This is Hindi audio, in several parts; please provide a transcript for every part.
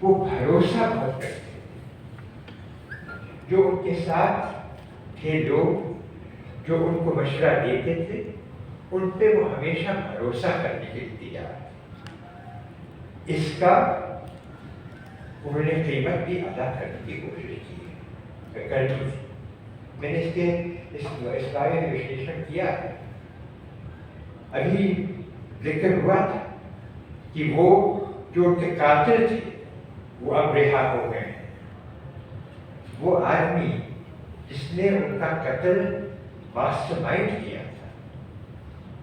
वो भरोसा बहुत करते थे। जो उनके साथ थे लोग, जो उनको मशवरा देते थे, उन पे वो हमेशा भरोसा करने के लिए तैयार थे। इसका उन्होंने कीमत भी अदा करने की कोशिश की है, करनी थी। मैंने इस बारे में विश्लेषण किया है। अभी जिक्र हुआ था कि वो जो उनके कातिल थे वो अब रिहा हो गए हैं। वो आदमी जिसने उनका कत्ल मास्टरमाइंड किया था,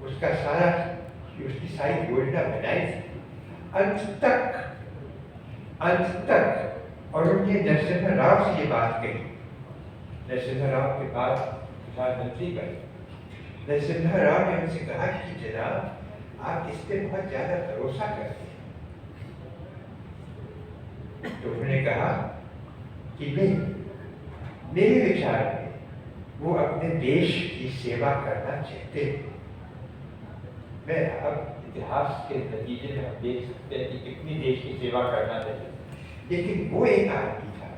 उसकी सारी योजना बनाई थी अंत तक। और उन्होंने नरसिम्हा राव से ये बात कही। नरसिम्हा राव के बाद प्रधानमंत्री बने। नरसिम्हा राव ने उनसे कहा कि जनाब, आप इस पे बहुत ज्यादा भरोसा करते हैं। तो उन्होंने कहा कि नहीं, मेरे विचार में वो अपने देश की सेवा करना चाहते हैं। मैं अब इतिहास के नतीजे में हम देख सकते हैं कि कितनी देश की सेवा करना चाहिए, लेकिन वो एक आदमी था,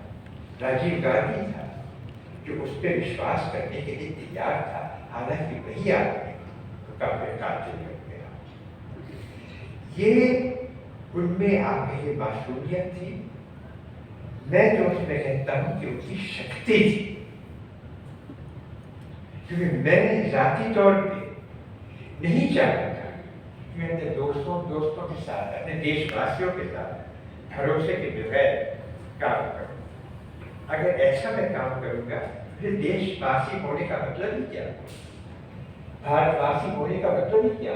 राजीव गांधी था, जो उस पर विश्वास करने के लिए तैयार था। हालांकि वही आदमी कातिल बन गया। ये उनमें आपकी मासूमियत थी। मैं जो उसमें कहता हूं कि उसकी शक्ति थी, क्योंकि मैंने जाती तौर पे नहीं चाहता था कि मैं अपने दोस्तों के साथ, अपने देशवासियों के साथ भरोसे के बगैर काम करूं। अगर ऐसा मैं काम करूंगा, फिर देशवासी होने का मतलब ही क्या? भारतवासी होने का मतलब ही क्या?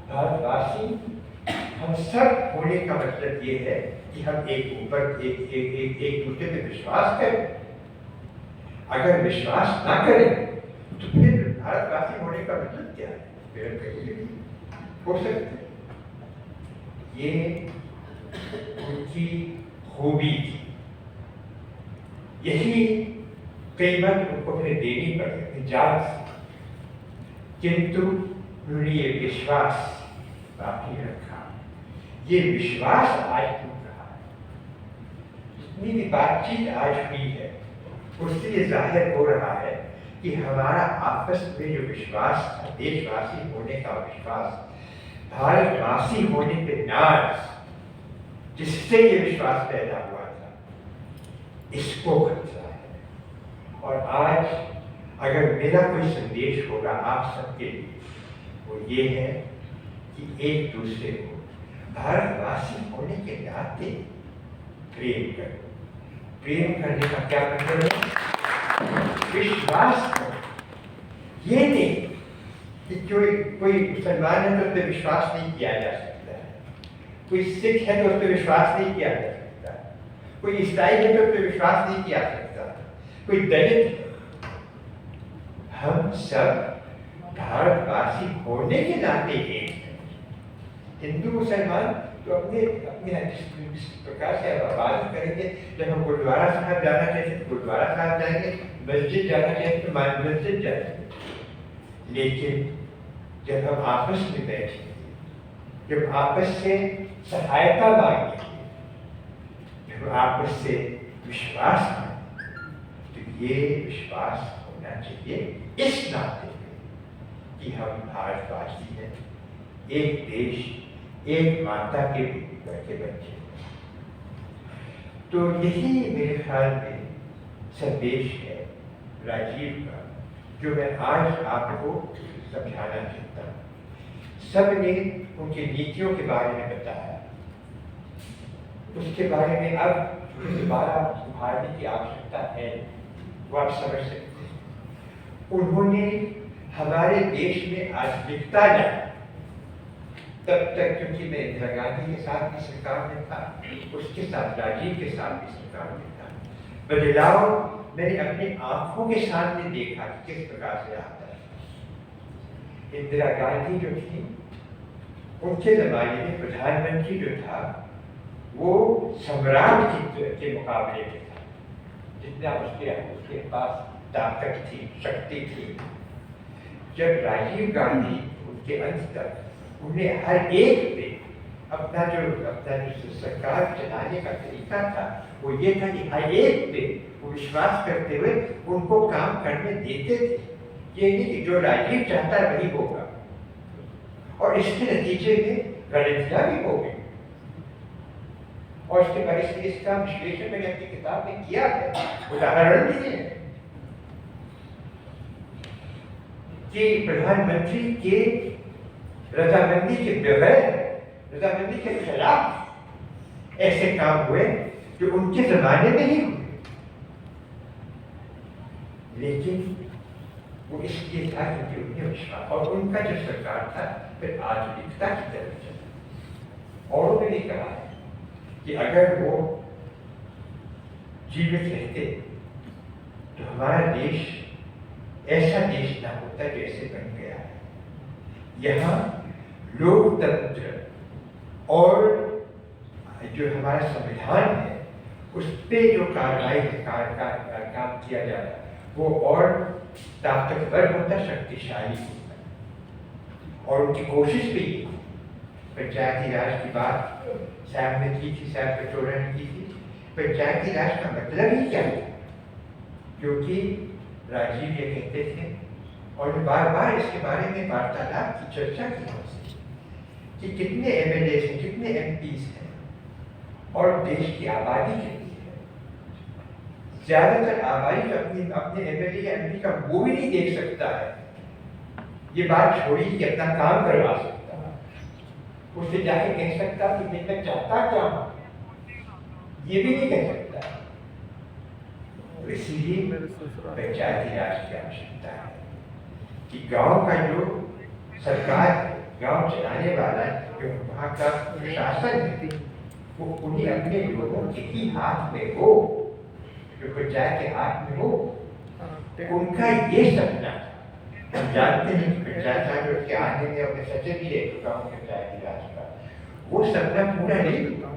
भारतवासी हम सब होने का मतलब ये है कि हम एक दूसरे पे विश्वास करें। अगर विश्वास ना करें तो फिर भारतवासी होने का मतलब क्या है? फिर कहीं हो सकते हैं। ये उनकी खूबी थी। यही कीमत उनको फिर देनी पड़ी जात, किंतु उन्होंने ये विश्वास बाकी रखा। ये विश्वास आज टूट रहा है। जितनी भी बातचीत आज हुई है, उससे ये जाहिर हो रहा है कि हमारा आपस में जो विश्वास था, देशवासी होने का विश्वास, भारतवासी होने पे नाज, जिससे ये विश्वास पैदा हुआ था, इसको खतरा है। और आज अगर मेरा कोई संदेश होगा आप सबके लिए, वो ये है कि एक दूसरे को भारतवासी होने के नाते प्रेम करो। प्रेम करने का क्या मतलब है? विश्वास करो। ये नहीं कि कोई मुसलमान है तो उस पर विश्वास नहीं किया जा सकता है, कोई सिख है तो उस पर विश्वास नहीं किया जा सकता, कोई ईसाई है तो उस पर विश्वास नहीं किया जा सकता, कोई दलित है। हम सब भारतवासी होने के नाते एक हैं। हिंदू मुसलमान तो अपने जिस प्रकार से इबादत करेंगे। जब हम गुरुद्वारा साहब जाना चाहेंगे तो गुरुद्वारा साहब जाएंगे, मस्जिद जाना चाहेंगे तो मस्जिद जाएंगे। लेकिन जब हम आपस में बैठेंगे, जब आपस से सहायता मांगेंगे, जब आपस से विश्वास मांगेंगे, तो ये विश्वास होना चाहिए इस नाते कि हम भारतवासी हैं, एक देश, एक माता के बच्चे। तो यही मेरे ख्याल में संदेश है राजीव का, जो मैं आज आपको समझाना चाहता हूँ। सबने उनकी नीतियों के बारे में बताया, उसके बारे में अब दोबारा सुधारने की आवश्यकता है, वो आप समझ सकते हैं। उन्होंने हमारे देश में आधुनिकता लाई। तब तक क्योंकि मैं इंदिरा गांधी के साथ भी सरकार में था, उसके साथ राजीव के साथ भी सरकार में था, बदलाव मैंने अपनी आंखों के सामने देखा कि किस प्रकार से आता है। इंदिरा गांधी जो थी, उनके जमाने में प्रधानमंत्री जो था वो सम्राट के मुकाबले में था, जितना उसके पास ताकत थी, शक्ति थी। जब राजीव गांधी उनके अंत तक, उन्हें हर एक पे अपना जो सरकार चलाने का तरीका था वो ये था कि हर एक पे वो विश्वास करते हुए उनको काम करने देते थे। ये नहीं कि जो राजीव चाहता है वही होगा, और इसके नतीजे में गलतियां भी हो गई। और इसके बाद इसका विश्लेषण मैंने अपनी किताब में किया है, उदाहरण दिए हैं कि प्रधानमंत्री के रजामंदी के बगैर, रजामंदी के खिलाफ ऐसे काम हुए जो उनके जमाने में ही हुए, लेकिन वो इसलिए था क्योंकि उन्हें विश्वास, और उनका जो सरकार था फिर आधुनिकता की तरफ चला। और उन्होंने कहा है कि अगर वो जीवित रहते तो हमारा देश ऐसा देश ना होता जैसे बन गया है। यहाँ लोकतंत्र और जो हमारा संविधान है उस पे जो कार्रवाई काम किया जा रहा है वो और ताकतवर होता, शक्तिशाली होता। और उनकी कोशिश भी पंचायती राज की बात साहब ने की थी, साहब कटोरा ने की थी। पंचायती राज का मतलब ही क्या था? क्योंकि राजीव ये कहते थे और बार बार इसके बारे में वार्तालाप की चर्चा की कि कितने एमएलए हैं, कितने एमपीज हैं और देश की आबादी कितनी है। ज्यादातर आबादी तो अपने एमएलए या एमपी का वो भी नहीं देख सकता है। ये बात छोड़ी कि अपना काम करवा सकता है, उससे जाके कह सकता कि मैं चाहता क्या हूं, ये भी नहीं कह सकता। तो इसीलिए पंचायती राज की आवश्यकता है कि गांव का जो सरकार है, गांव चलाने वाला जो वहाँ का प्रशासन है, वो उन्हें अपने लोगों के ही हाथ में हो, जो पंचायत के हाथ में हो। उनका ये सपना, हम जानते हैं कि पंचायत राज उसके आने में अपने सचिव भी रह चुका हूँ पंचायती राज का, वो सपना पूरा नहीं हुआ।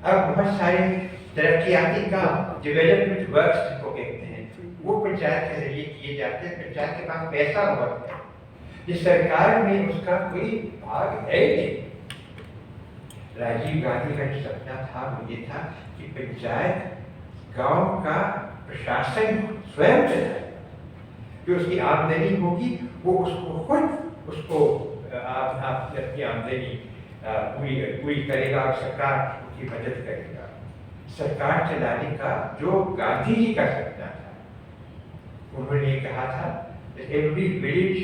अब बहुत सारे तरक्याती काम, डेवलपमेंट वर्क्स को कहते हैं, वो पंचायत के जरिए किए जाते हैं। पंचायत के पास पैसा बहुत है, जिस सरकार में उसका कोई भाग है नहीं। राजीव गांधी का जो सपना था वो ये था कि पंचायत गांव का प्रशासन स्वयं चलाए, जो उसकी आमदनी होगी वो उसको खुद उसको अपनी आमदनी पूरी करेगा और सरकार उसकी मदद करेगा। सरकार चलाने का जो गांधी जी का सपना था, उन्होंने ये कहा था every village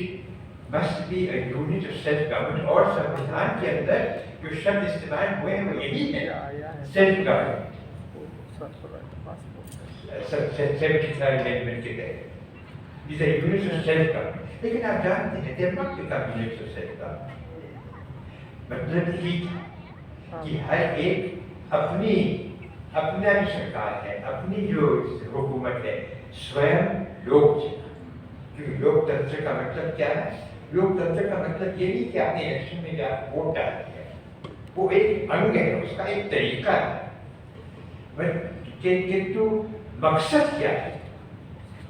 must be a unit of self government. और संविधान के अंदर जो शब्द इस्तेमाल हुए हैं वो यही है, सेल्फ गवर्नमेंट, 75th अमेंडमेंट के तहत these are units of self government। लेकिन आप जानते हैं they have not become units of self government। मतलब ही कि हर एक अपना जो सरकार है, अपनी जो हुकूमत है, स्वयं लोग चला। क्योंकि लोकतंत्र का मतलब क्या है? लोकतंत्र का मतलब ये नहीं कि आपने इलेक्शन में जाकर वोट डाल दिया, वो एक अंग है, उसका एक तरीका है। किंतु मकसद क्या है?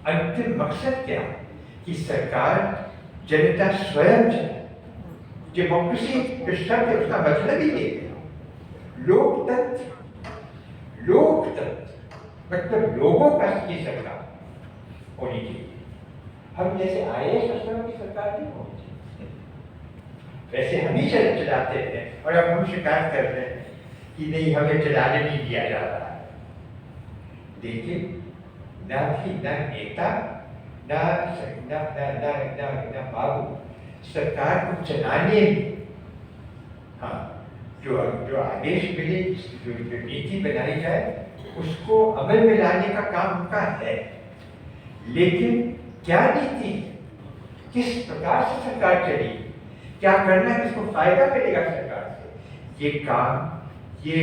अंतिम मकसद क्या है? कि सरकार जनता स्वयं चले। डेमोक्रेसी जो शब्द है उसका मतलब ही ये है। लोकतंत्र मतलब लोगों का की सरकार होनी चाहिए। हम जैसे आईएएस अफसरों की सरकार नहीं होनी चाहिए, वैसे हम ही चलाते हैं और अब हम शिकायत कर रहे हैं कि नहीं हमें चलाने नहीं दिया जा रहा है। लेकिन ना नेता ना बाबू सरकार को चलाने में, हाँ, जो आदेश मिले, जो नीति बनाई जाए उसको अमल में लाने का काम उनका है। लेकिन क्या नीति, किस प्रकार से सरकार चलेगी, क्या करना है, किसको फायदा मिलेगा सरकार से, ये काम, ये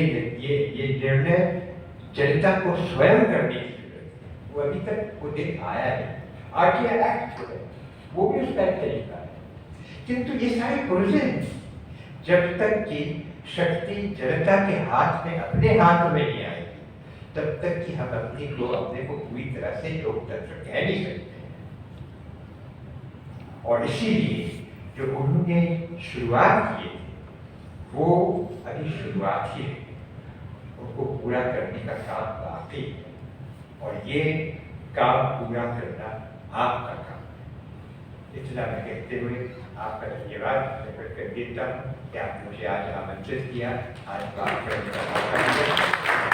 निर्णय जनता को स्वयं करने की जरूरत है। वो अभी तक वो दिन आया है। आरटीआई एक्ट जो है वो भी उसका एक तरीका है। किंतु ये सारी पुर्जे जब तक कि शक्ति जनता के हाथ में, अपने हाथ में नहीं आएगी, तब तक कि हम अपने को पूरी तरह से लोकतंत्र कह नहीं सकते। और इसीलिए जो उन्होंने शुरुआत की वो अभी शुरुआत ही है, उनको पूरा करने का काम बाकी है, और ये काम पूरा करना आपका काम है। इतना मैं कहते हुए आपका धन्यवाद प्रकट कर देता हूँ कि आप मुझे आज आमंत्रित किया, आज बात करने का मौका दिया।